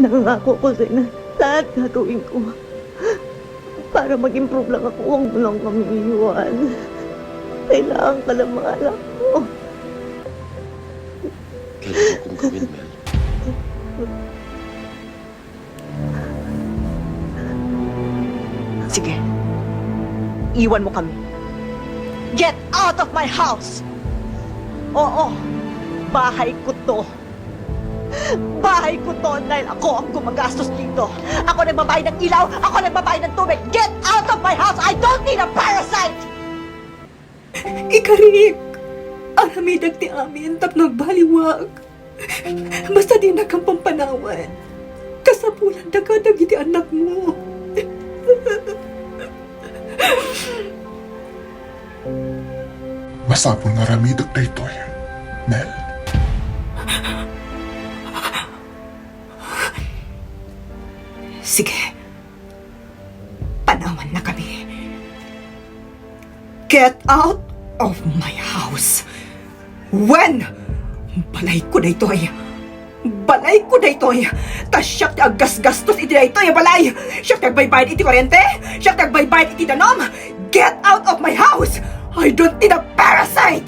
Nangako ko sa'yo na lahat gagawin ko para mag-improve lang ako. Huwag mo lang kami iwan. Kailangan ka lang mga anak ko. Kailan mo kong gawin, Mel? Sige. Iwan mo kami. Get out of my house! Oo, bahay ko to. Bahay ko to dahil ako ang gumagastos dito. Ako nagbabayad ng ilaw, ako nagbabayad ng tubig. Get out of my house! I don't need a parasite! Ikarik! Aramidag ti amin tap nagbaliwag. Basta di na kang pampanawan. Kasapulan dagadag iti anak mo. Masapon nga ramidag na ito, Mel. Sige. Panawan na kami. Get out of my house. When? Balay ko na ito ay. Balay ko na ito ay. Tas siyak ti aggas-gastos iti na ito ay balay. Siyak nagbaybayad iti kurente. Siyak nagbaybayad iti danom. Get out of my house. I don't need a parasite.